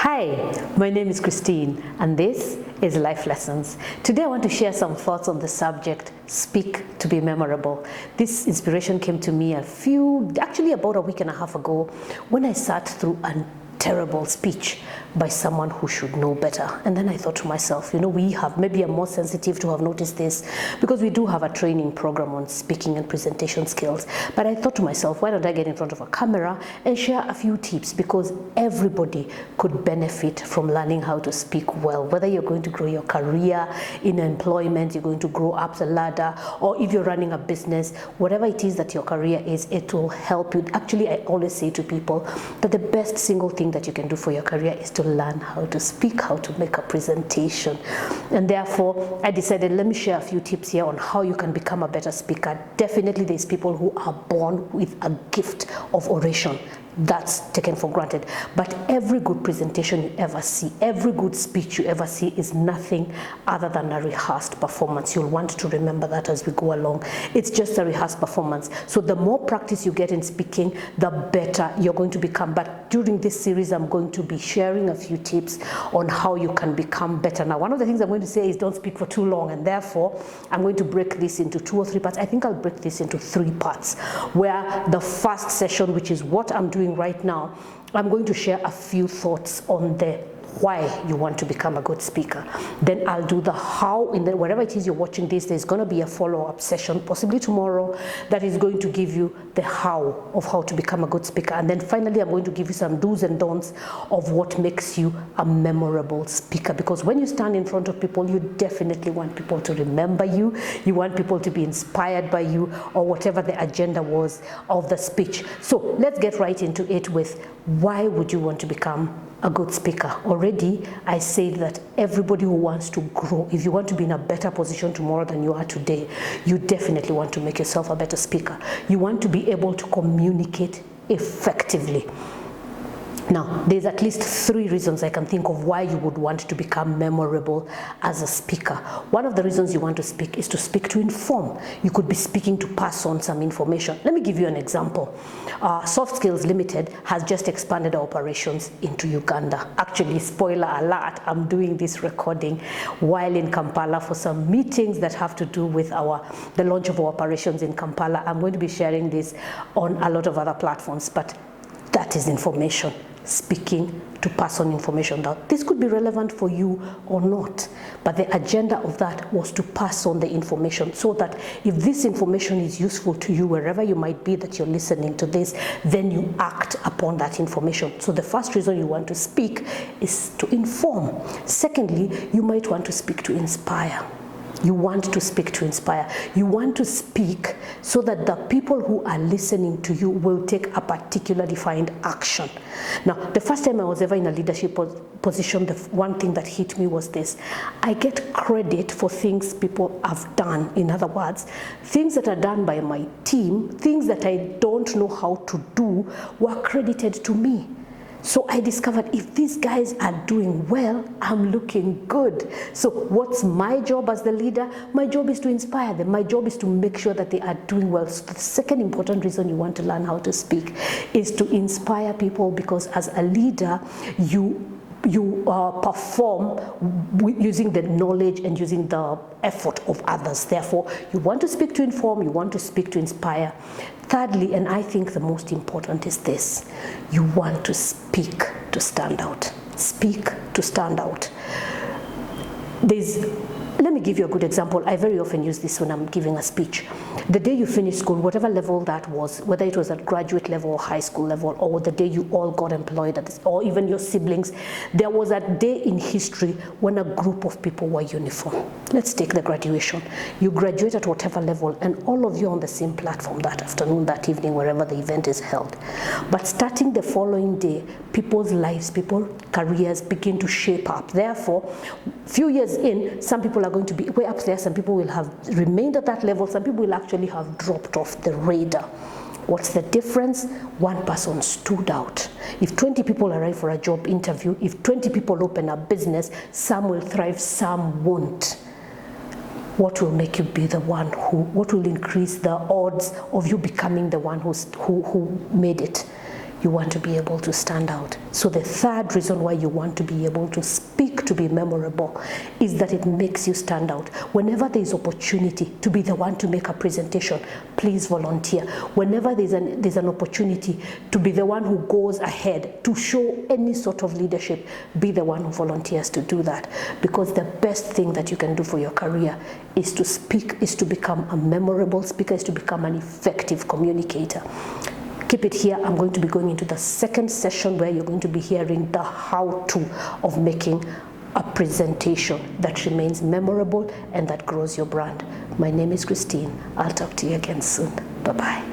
Hi, my name is Christine and this is Life Lessons. Today I want to share some thoughts on the subject, speak to be memorable. This inspiration came to me actually about a week and a half ago when I sat through a terrible speech by someone who should know better. And then I thought to myself, maybe I'm more sensitive to have noticed this because we do have a training program on speaking and presentation skills. But I thought to myself, why don't I get in front of a camera and share a few tips, because everybody could benefit from learning how to speak well. Whether you're going to grow your career in employment, you're going to grow up the ladder, or if you're running a business, whatever it is that your career is, it will help you. Actually, I always say to people that the best single thing that you can do for your career is to learn how to speak, how to make a presentation. And therefore, I decided, let me share a few tips here on how you can become a better speaker. Definitely there's people who are born with a gift of oration. That's taken for granted. But every good presentation you ever see, every good speech you ever see is nothing other than a rehearsed performance. You'll want to remember that as we go along. It's just a rehearsed performance. So the more practice you get in speaking, the better you're going to become. But during this series, I'm going to be sharing a few tips on how you can become better. Now, one of the things I'm going to say is don't speak for too long, and therefore I'm going to break this into 2 or 3 parts. I think I'll break this into 3 parts, where the first session, which is what I'm doing right now, I'm going to share a few thoughts on the why you want to become a good speaker. Then I'll do the how, and then wherever it is you're watching this, there's going to be a follow-up session, possibly tomorrow, that is going to give you the how of how to become a good speaker. And then finally, I'm going to give you some do's and don'ts of what makes you a memorable speaker. Because when you stand in front of people, you definitely want people to remember you. You want people to be inspired by you, or whatever the agenda was of the speech. So let's get right into it with why would you want to become a good speaker. Already I said that everybody who wants to grow, if you want to be in a better position tomorrow than you are today, you definitely want to make yourself a better speaker. You want to be able to communicate effectively. Now, there's at least 3 reasons I can think of why you would want to become memorable as a speaker. One of the reasons you want to speak is to speak to inform. You could be speaking to pass on some information. Let me give you an example. Soft Skills Limited has just expanded our operations into Uganda. Actually, spoiler alert, I'm doing this recording while in Kampala for some meetings that have to do with the launch of our operations in Kampala. I'm going to be sharing this on a lot of other platforms, but that is information. Speaking to pass on information. Now, this could be relevant for you or not, but the agenda of that was to pass on the information so that if this information is useful to you, wherever you might be that you're listening to this, then you act upon that information. So the first reason you want to speak is to inform. Secondly, you might want to speak to inspire. You want to speak to inspire. You want to speak so that the people who are listening to you will take a particular defined action. Now, the first time I was ever in a leadership position, the one thing that hit me was this. I get credit for things people have done. In other words, things that are done by my team, things that I don't know how to do, were credited to me. So I discovered if these guys are doing well, I'm looking good. So what's my job as the leader? My job is to inspire them. My job is to make sure that they are doing well. So the second important reason you want to learn how to speak is to inspire people, because as a leader, you perform using the knowledge and using the effort of others. Therefore, you want to speak to inform, you want to speak to inspire. Thirdly, and I think the most important, is this: you want to speak to stand out. Speak to stand out. Let me give you a good example. I very often use this when I'm giving a speech. The day you finish school, whatever level that was, whether it was at graduate level or high school level, or the day you all got employed at this, or even your siblings, there was a day in history when a group of people were uniform. Let's take the graduation. You graduate at whatever level, and all of you on the same platform that afternoon, that evening, wherever the event is held. But starting the following day, people's lives, people's careers begin to shape up. Therefore, few years in, some people are going to be way up there, some people will have remained at that level, some people will actually have dropped off the radar. What's the difference? One person stood out. If 20 people arrive for a job interview, if 20 people open a business, some will thrive, some won't. What will make you be the one what will increase the odds of you becoming the one who made it? you want to be able to stand out. So the third reason why you want to be able to speak to be memorable is that it makes you stand out. Whenever there is opportunity to be the one to make a presentation, please volunteer. Whenever there's an opportunity to be the one who goes ahead to show any sort of leadership, be the one who volunteers to do that. Because the best thing that you can do for your career is to speak, is to become a memorable speaker, is to become an effective communicator. Keep it here. I'm going to be going into the second session where you're going to be hearing the how-to of making a presentation that remains memorable and that grows your brand. My name is Christine. I'll talk to you again soon. Bye-bye.